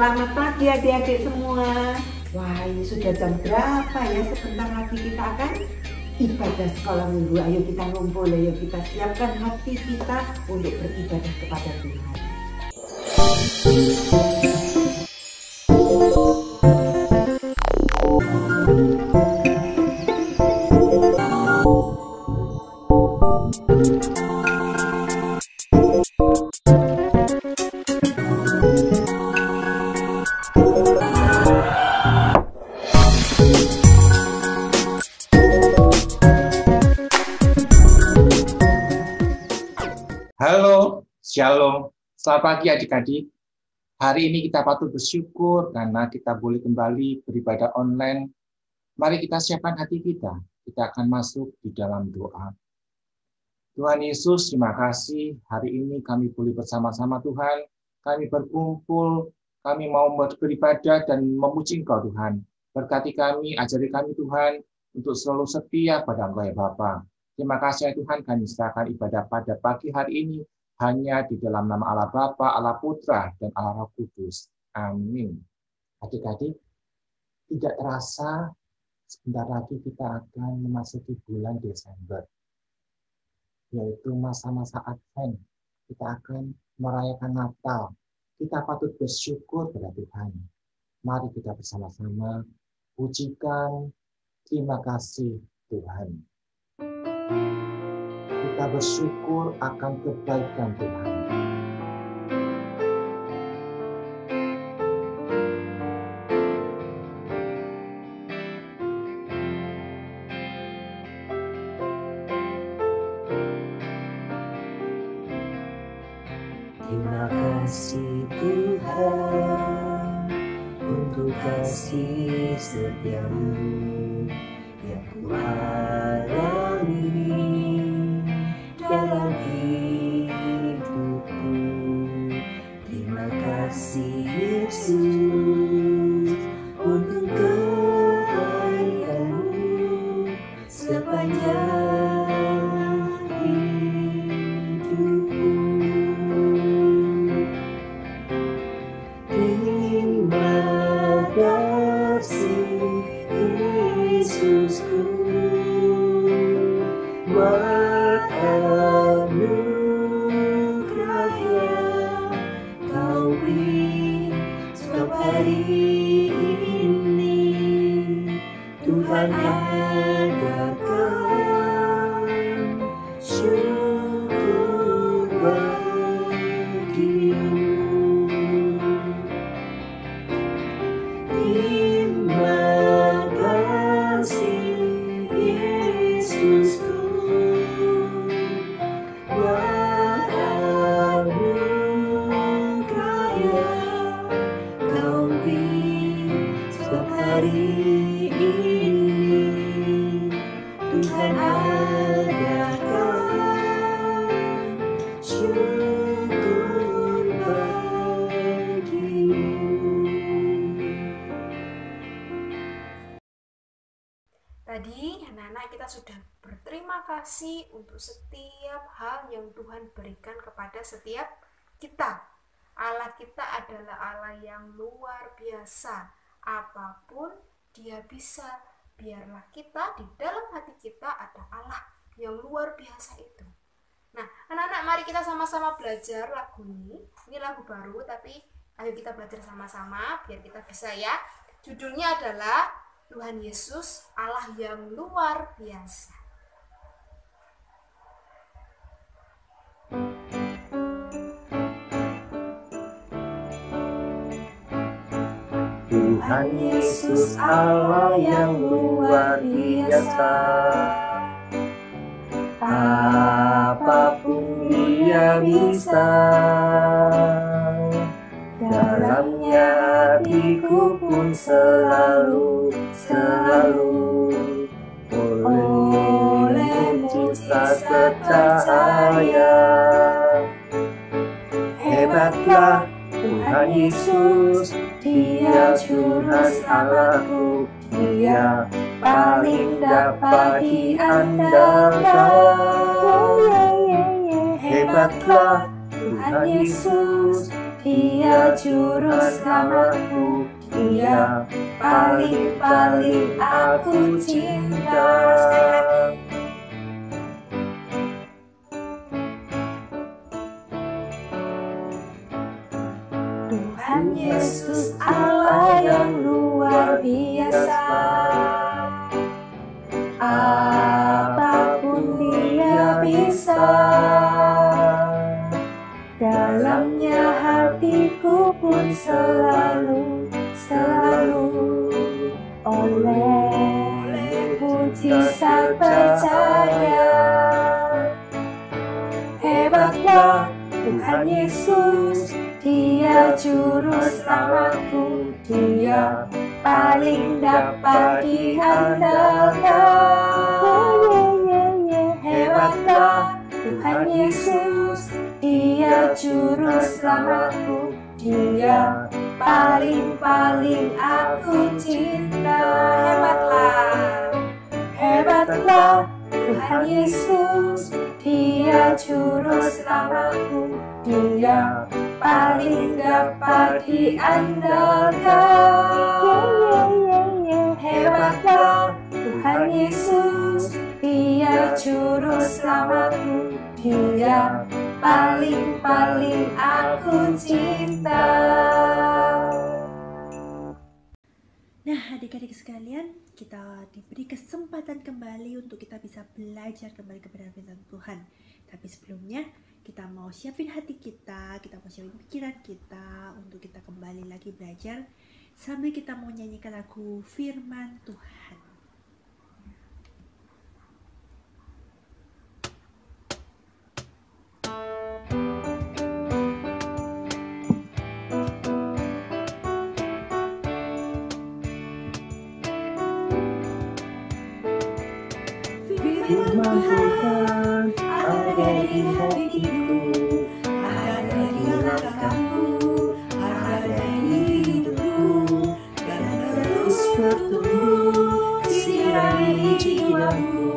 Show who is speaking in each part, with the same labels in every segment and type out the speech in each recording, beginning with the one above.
Speaker 1: Selamat pagi adik-adik semua. Wah, ini sudah jam berapa ya? Sebentar lagi kita akan ibadah sekolah minggu. Ayo kita ngumpul, ayo kita siapkan hati kita untuk beribadah kepada Tuhan.
Speaker 2: Halo, Shalom. Selamat pagi adik-adik. Hari ini kita patut bersyukur karena kita boleh kembali beribadah online. Mari kita siapkan hati kita. Kita akan masuk di dalam doa. Tuhan Yesus, terima kasih. Hari ini kami boleh bersama-sama Tuhan. Kami berkumpul, kami mau beribadah dan memuji Engkau Tuhan. Berkati kami, ajari kami Tuhan untuk selalu setia pada Engkau ya Bapa. Terima kasih ya Tuhan, kami serahkan ibadah pada pagi hari ini hanya di dalam nama Allah Bapa, Allah Putra, dan Allah Roh Kudus. Amin. Adik-adik, tidak terasa sebentar lagi kita akan memasuki bulan Desember, yaitu masa-masa Advent. Kita akan merayakan Natal. Kita patut bersyukur pada Tuhan. Mari kita bersama-sama pujikan, terima kasih Tuhan. Kita bersyukur akan kebaikan Tuhan.
Speaker 3: Terima kasih Tuhan untuk kasih setiamu yang kualami dalam hidupku. Terima kasih Yesus untuk kebaikanmu sepanjang hidupku. Terima kasih Yesusku buat anugerah yang Kau beri setiap hari ini. Tuhan adakan syukur bagimu. Terima kasih Yesusku buat anugerah yang Kau beri setiap hari ini. Tuhan adakan syukur bagimu.
Speaker 4: Tadi anak-anak kita sudah berterima kasih untuk setiap hal yang Tuhan berikan kepada setiap kita. Allah kita adalah Allah yang luar biasa. Apapun Dia bisa. Biarlah kita di dalam hati kita ada Allah yang luar biasa itu. Nah, anak-anak mari kita sama-sama belajar lagu ini. Ini lagu baru tapi ayo kita belajar sama-sama biar kita bisa ya. Judulnya adalah Tuhan Yesus, Allah yang luar biasa.
Speaker 3: Tuhan Yesus Allah yang luar biasa, apapun Dia bisa. Dalamnya hatiku pun selalu olehmu tak percaya. Hebatlah Tuhan Yesus, Dia juru salahku, Dia paling dapat diandalkan. Hebatlah Tuhan Yesus, Dia juru selamatku, Dia paling aku cinta.
Speaker 4: Sekali lagi.
Speaker 3: Tuhan Yesus Allah yang luar biasa, apapun Dia bisa. Dalamnya hatiku pun selalu oleh mujizat percaya. Hebatlah Tuhan Yesus, Dia juru selamatku, Dia paling dapat diandalkan. Hebatlah Tuhan Yesus, Dia juru selamatku, Dia paling aku cinta. Hebatlah Tuhan Yesus, Dia juru selamatku, Dia paling dapat diandalkan. Hebatlah Tuhan Yesus, Dia juru selamatku, Dia paling aku cinta.
Speaker 5: Nah, adik-adik sekalian, kita diberi kesempatan kembali untuk kita bisa belajar kembali kepada firman Tuhan. Tapi sebelumnya, kita mau siapin hati kita mau siapin pikiran kita untuk kita kembali lagi belajar sambil kita mau nyanyikan lagu firman Tuhan.
Speaker 3: Firman Tuhan ada di hatiku, ada di langkahku, ada di hidupku, dan terus bertumbuh sirami jiwaku.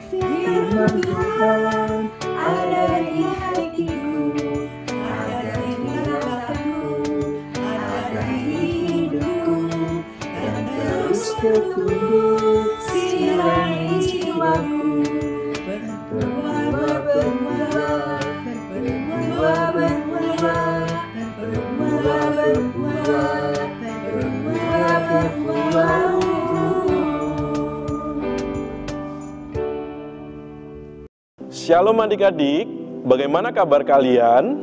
Speaker 3: Firman Tuhan ada di hatiku, ada di langkahku, ada di hidupku, dan terus bertumbuh sirami jiwaku.
Speaker 6: Shalom adik-adik, bagaimana kabar kalian?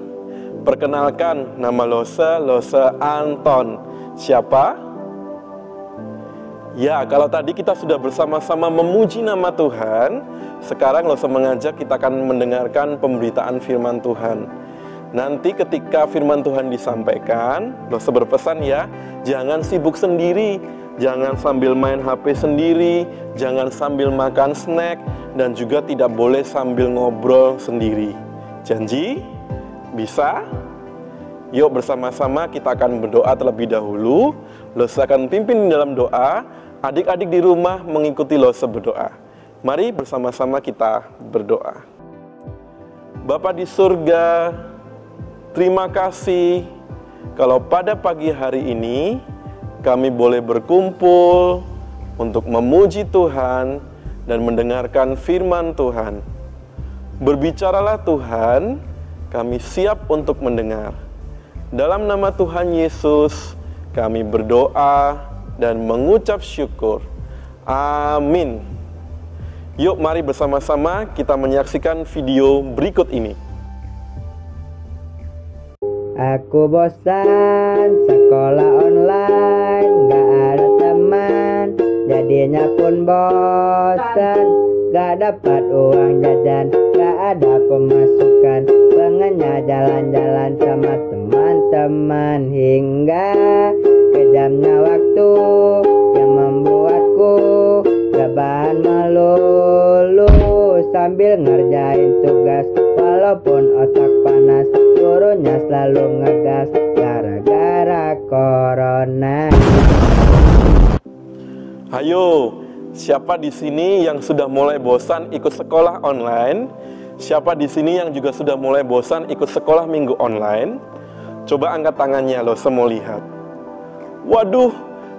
Speaker 6: Perkenalkan, nama Lose Anton. Siapa? Ya, kalau tadi kita sudah bersama-sama memuji nama Tuhan, sekarang Lose mengajak kita akan mendengarkan pemberitaan firman Tuhan. Nanti ketika firman Tuhan disampaikan, Lose berpesan ya, jangan sibuk sendiri, jangan sambil main HP sendiri, jangan sambil makan snack, dan juga tidak boleh sambil ngobrol sendiri. Janji? Bisa? Yuk bersama-sama kita akan berdoa terlebih dahulu. Lose akan pimpin dalam doa. Adik-adik di rumah mengikuti Lose berdoa. Mari bersama-sama kita berdoa. Bapa di surga, terima kasih kalau pada pagi hari ini kami boleh berkumpul untuk memuji Tuhan dan mendengarkan firman Tuhan. Berbicaralah Tuhan, kami siap untuk mendengar. Dalam nama Tuhan Yesus, kami berdoa dan mengucap syukur. Amin. Yuk mari bersama-sama kita menyaksikan video berikut ini.
Speaker 7: Aku bosan sekolah online, gak ada teman, jadinya pun bosan. Gak dapat uang jajan, gak ada pemasukan, pengennya jalan-jalan sama teman-teman. Hingga kejamnya waktu yang membuatku rebahan melulu sambil ngerjain tugas. Walaupun otak panas, gurunya selalu ngegas gara-gara corona.
Speaker 6: Ayo, siapa di sini yang sudah mulai bosan ikut sekolah online? Siapa di sini yang juga sudah mulai bosan ikut sekolah minggu online? Coba angkat tangannya loh, semua lihat. Waduh,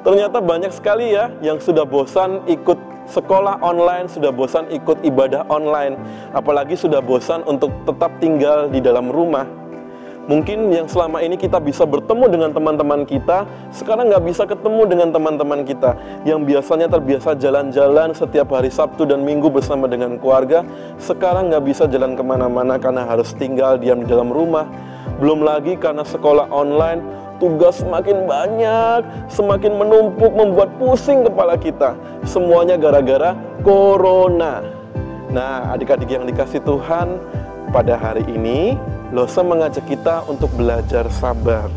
Speaker 6: ternyata banyak sekali ya yang sudah bosan ikut sekolah online, sudah bosan ikut ibadah online, apalagi sudah bosan untuk tetap tinggal di dalam rumah. Mungkin yang selama ini kita bisa bertemu dengan teman-teman kita, sekarang nggak bisa ketemu dengan teman-teman kita. Yang biasanya terbiasa jalan-jalan setiap hari Sabtu dan Minggu bersama dengan keluarga, sekarang nggak bisa jalan kemana-mana karena harus tinggal diam di dalam rumah. Belum lagi karena sekolah online, tugas semakin banyak, semakin menumpuk, membuat pusing kepala kita. Semuanya gara-gara corona. Nah, adik-adik yang dikasih Tuhan, pada hari ini Lose mengajak kita untuk belajar sabar.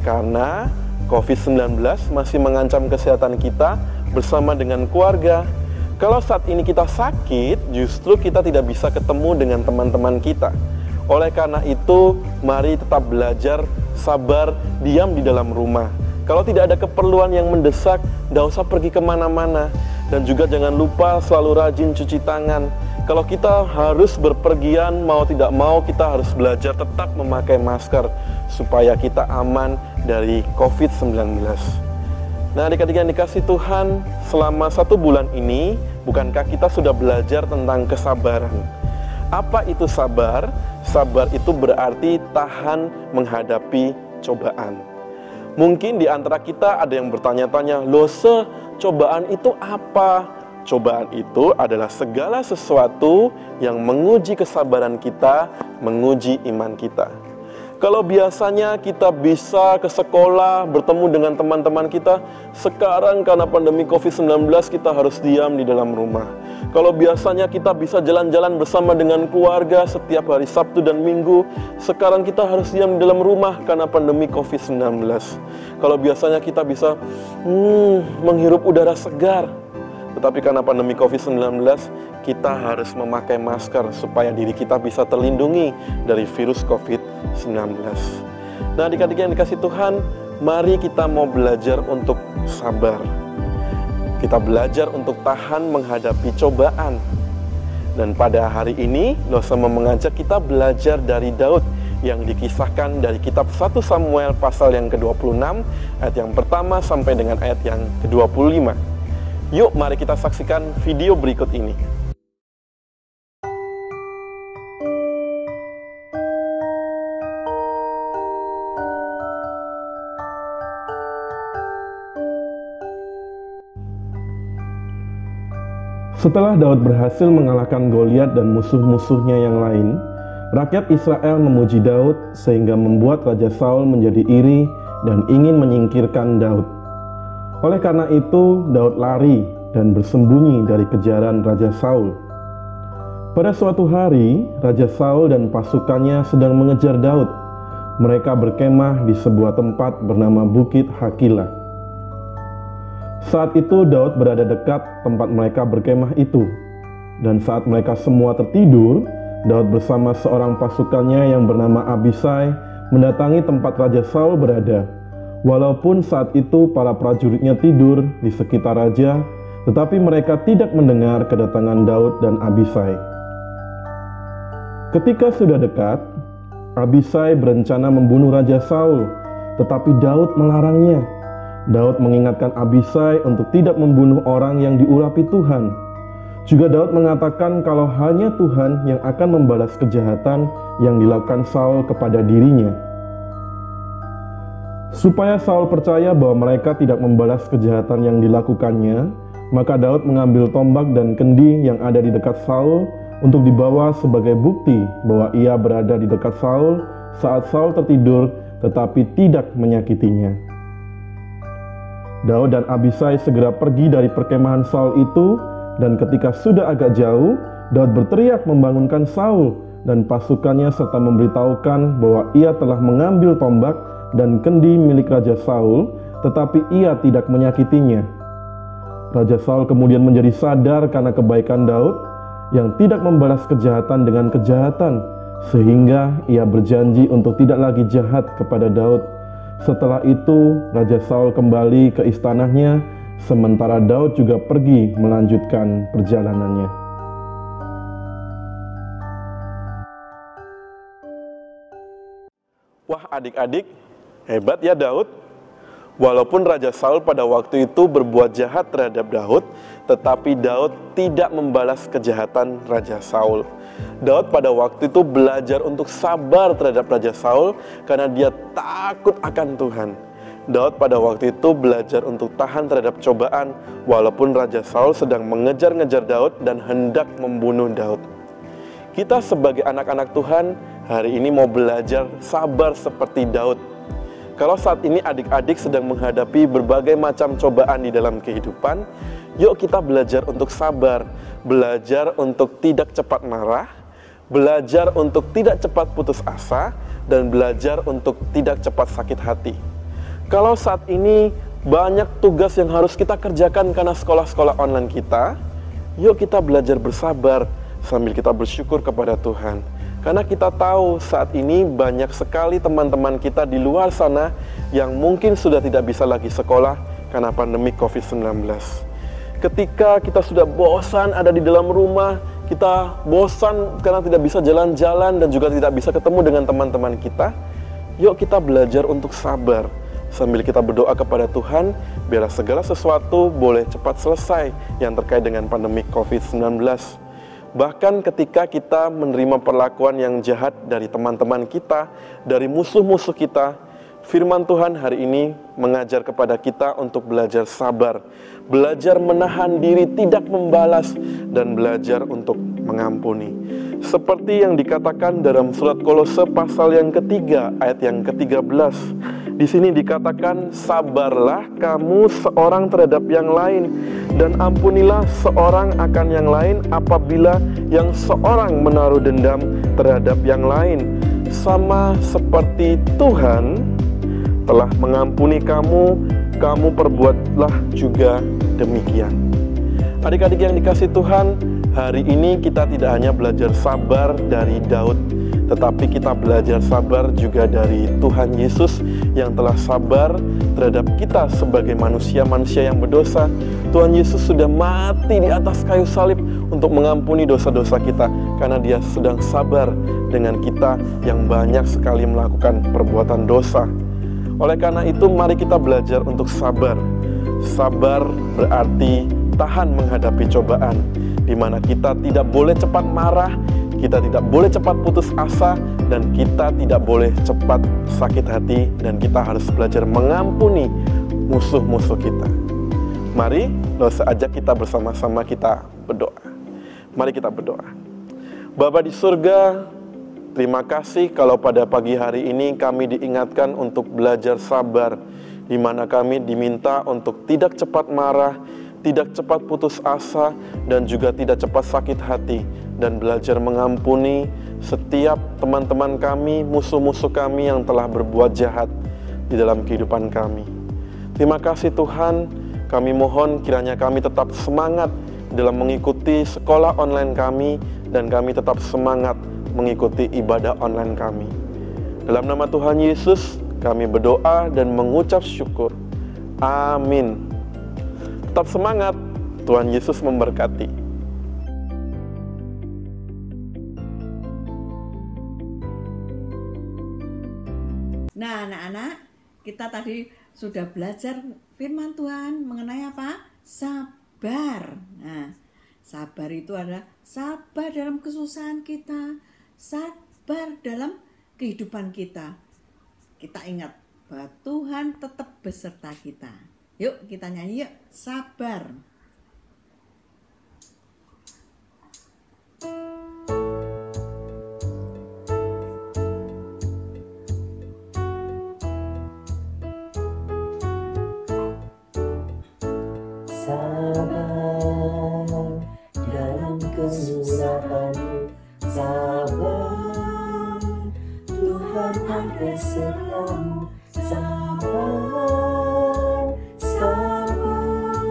Speaker 6: Karena COVID-19 masih mengancam kesehatan kita bersama dengan keluarga. Kalau saat ini kita sakit, justru kita tidak bisa ketemu dengan teman-teman kita. Oleh karena itu, mari tetap belajar sabar, diam di dalam rumah. Kalau tidak ada keperluan yang mendesak, tidak usah pergi kemana-mana. Dan juga jangan lupa selalu rajin cuci tangan. Kalau kita harus berpergian, mau tidak mau kita harus belajar tetap memakai masker supaya kita aman dari COVID-19. Nah, adik-adik yang dikasih Tuhan, selama 1 bulan ini, bukankah kita sudah belajar tentang kesabaran? Apa itu sabar? Sabar itu berarti tahan menghadapi cobaan. Mungkin di antara kita ada yang bertanya-tanya, Lose, cobaan itu apa? Cobaan itu adalah segala sesuatu yang menguji kesabaran kita, menguji iman kita. Kalau biasanya kita bisa ke sekolah, bertemu dengan teman-teman kita, sekarang karena pandemi COVID-19 kita harus diam di dalam rumah. Kalau biasanya kita bisa jalan-jalan bersama dengan keluarga setiap hari Sabtu dan Minggu, sekarang kita harus diam di dalam rumah karena pandemi COVID-19. Kalau biasanya kita bisa menghirup udara segar, tetapi karena pandemi COVID-19, kita harus memakai masker supaya diri kita bisa terlindungi dari virus COVID-19. Nah, adik-adik yang dikasih Tuhan, mari kita mau belajar untuk sabar. Kita belajar untuk tahan menghadapi cobaan. Dan pada hari ini, Lose mau mengajak kita belajar dari Daud yang dikisahkan dari kitab 1 Samuel pasal yang ke-26, ayat yang pertama sampai dengan ayat yang ke-25. Yuk, mari kita saksikan video berikut ini.
Speaker 8: Setelah Daud berhasil mengalahkan Goliat dan musuh-musuhnya yang lain, rakyat Israel memuji Daud sehingga membuat Raja Saul menjadi iri dan ingin menyingkirkan Daud. Oleh karena itu, Daud lari dan bersembunyi dari kejaran Raja Saul. Pada suatu hari, Raja Saul dan pasukannya sedang mengejar Daud. Mereka berkemah di sebuah tempat bernama Bukit Hakila. Saat itu Daud berada dekat tempat mereka berkemah itu. Dan saat mereka semua tertidur, Daud bersama seorang pasukannya yang bernama Abisai mendatangi tempat Raja Saul berada. Walaupun saat itu para prajuritnya tidur di sekitar raja, tetapi mereka tidak mendengar kedatangan Daud dan Abisai. Ketika sudah dekat, Abisai berencana membunuh Raja Saul, tetapi Daud melarangnya. Daud mengingatkan Abisai untuk tidak membunuh orang yang diurapi Tuhan. Juga Daud mengatakan kalau hanya Tuhan yang akan membalas kejahatan yang dilakukan Saul kepada dirinya. Supaya Saul percaya bahwa mereka tidak membalas kejahatan yang dilakukannya, maka Daud mengambil tombak dan kendi yang ada di dekat Saul untuk dibawa sebagai bukti bahwa ia berada di dekat Saul saat Saul tertidur tetapi tidak menyakitinya. Daud dan Abisai segera pergi dari perkemahan Saul itu, dan ketika sudah agak jauh, Daud berteriak membangunkan Saul dan pasukannya serta memberitahukan bahwa ia telah mengambil tombak dan kendi milik Raja Saul, tetapi ia tidak menyakitinya. Raja Saul kemudian menjadi sadar karena kebaikan Daud, yang tidak membalas kejahatan dengan kejahatan, sehingga ia berjanji untuk tidak lagi jahat kepada Daud. Setelah itu, Raja Saul kembali ke istananya, sementara Daud juga pergi melanjutkan perjalanannya.
Speaker 6: Wah, adik-adik, hebat ya Daud. Walaupun Raja Saul pada waktu itu berbuat jahat terhadap Daud, tetapi Daud tidak membalas kejahatan Raja Saul. Daud pada waktu itu belajar untuk sabar terhadap Raja Saul karena dia takut akan Tuhan. Daud pada waktu itu belajar untuk tahan terhadap cobaan walaupun Raja Saul sedang mengejar-ngejar Daud dan hendak membunuh Daud. Kita sebagai anak-anak Tuhan hari ini mau belajar sabar seperti Daud. Kalau saat ini adik-adik sedang menghadapi berbagai macam cobaan di dalam kehidupan, yuk kita belajar untuk sabar, belajar untuk tidak cepat marah, belajar untuk tidak cepat putus asa, dan belajar untuk tidak cepat sakit hati. Kalau saat ini banyak tugas yang harus kita kerjakan karena sekolah-sekolah online kita, yuk kita belajar bersabar sambil kita bersyukur kepada Tuhan. Karena kita tahu saat ini banyak sekali teman-teman kita di luar sana yang mungkin sudah tidak bisa lagi sekolah karena pandemi COVID-19. Ketika kita sudah bosan ada di dalam rumah, kita bosan karena tidak bisa jalan-jalan dan juga tidak bisa ketemu dengan teman-teman kita, yuk kita belajar untuk sabar sambil kita berdoa kepada Tuhan biar segala sesuatu boleh cepat selesai yang terkait dengan pandemi COVID-19. Bahkan ketika kita menerima perlakuan yang jahat dari teman-teman kita, dari musuh-musuh kita, firman Tuhan hari ini mengajar kepada kita untuk belajar sabar, belajar menahan diri, tidak membalas, dan belajar untuk mengampuni. Seperti yang dikatakan dalam surat Kolose pasal yang ketiga, ayat yang ke-13. Di sini dikatakan, sabarlah kamu seorang terhadap yang lain, dan ampunilah seorang akan yang lain apabila yang seorang menaruh dendam terhadap yang lain. Sama seperti Tuhan telah mengampuni kamu, kamu perbuatlah juga demikian. Adik-adik yang dikasih Tuhan, hari ini kita tidak hanya belajar sabar dari Daud, tetapi kita belajar sabar juga dari Tuhan Yesus yang telah sabar terhadap kita sebagai manusia-manusia yang berdosa. Tuhan Yesus sudah mati di atas kayu salib untuk mengampuni dosa-dosa kita karena Dia sedang sabar dengan kita yang banyak sekali melakukan perbuatan dosa. Oleh karena itu, mari kita belajar untuk sabar. Sabar berarti tahan menghadapi cobaan, di mana kita tidak boleh cepat marah, kita tidak boleh cepat putus asa, dan kita tidak boleh cepat sakit hati, dan kita harus belajar mengampuni musuh-musuh kita. Mari, dosa ajak kita bersama-sama kita berdoa. Mari kita berdoa. Bapa di surga, terima kasih kalau pada pagi hari ini kami diingatkan untuk belajar sabar, di mana kami diminta untuk tidak cepat marah, tidak cepat putus asa, dan juga tidak cepat sakit hati, dan belajar mengampuni setiap teman-teman kami, musuh-musuh kami yang telah berbuat jahat di dalam kehidupan kami. Terima kasih Tuhan, kami mohon kiranya kami tetap semangat dalam mengikuti sekolah online kami, dan kami tetap semangat mengikuti ibadah online kami. Dalam nama Tuhan Yesus, kami berdoa dan mengucap syukur. Amin. Tetap semangat, Tuhan Yesus memberkati.
Speaker 5: Nah, anak-anak, kita tadi sudah belajar firman Tuhan mengenai apa? Sabar. Nah, sabar itu adalah sabar dalam kesusahan kita, sabar dalam kehidupan kita. Kita ingat bahwa Tuhan tetap beserta kita. Yuk kita nyanyi yuk, sabar.
Speaker 3: Sabar dalam kesusahan, sabar, Tuhan ada sertamu. Sabar, sabar,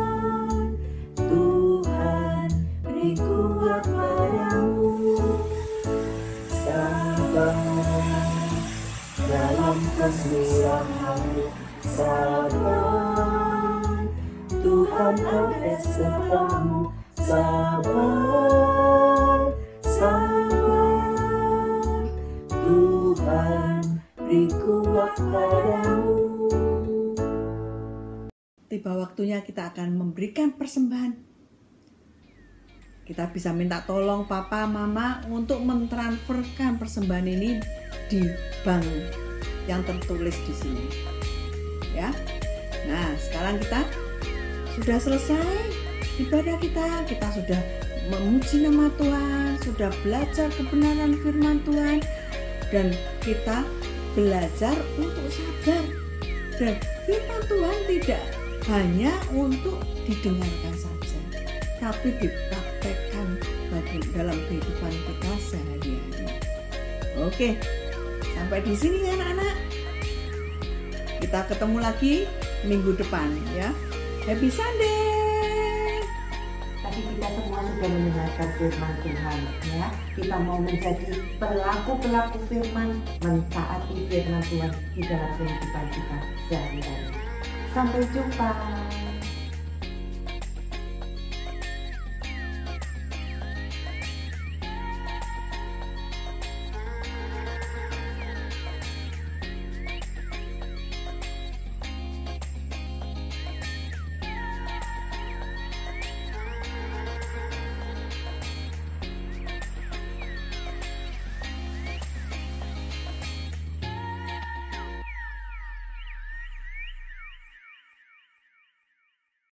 Speaker 3: Tuhan beri kuat. kemurahan-Mu sabar, Tuhan angkat serta-Mu sabar, sabar, Tuhan beri kuat padamu.
Speaker 5: Tiba waktunya kita akan memberikan persembahan. Kita bisa minta tolong papa, mama untuk mentransferkan persembahan ini di bank yang tertulis di sini. Ya. Nah, sekarang kita sudah selesai ibadah kita sudah memuji nama Tuhan, sudah belajar kebenaran firman Tuhan, dan kita belajar untuk sabar. Dan firman Tuhan tidak hanya untuk didengarkan saja, tapi dipraktekkan dalam kehidupan kita sehari-hari. Oke, sampai di sini ya anak-anak. Kita ketemu lagi minggu depan ya. Happy Sunday.
Speaker 1: Tadi kita semua sudah mendengarkan firman Tuhan ya. Kita mau menjadi pelaku-pelaku firman, mentaati firman Tuhan di dalam kehidupan kita sehari-hari. Sampai jumpa.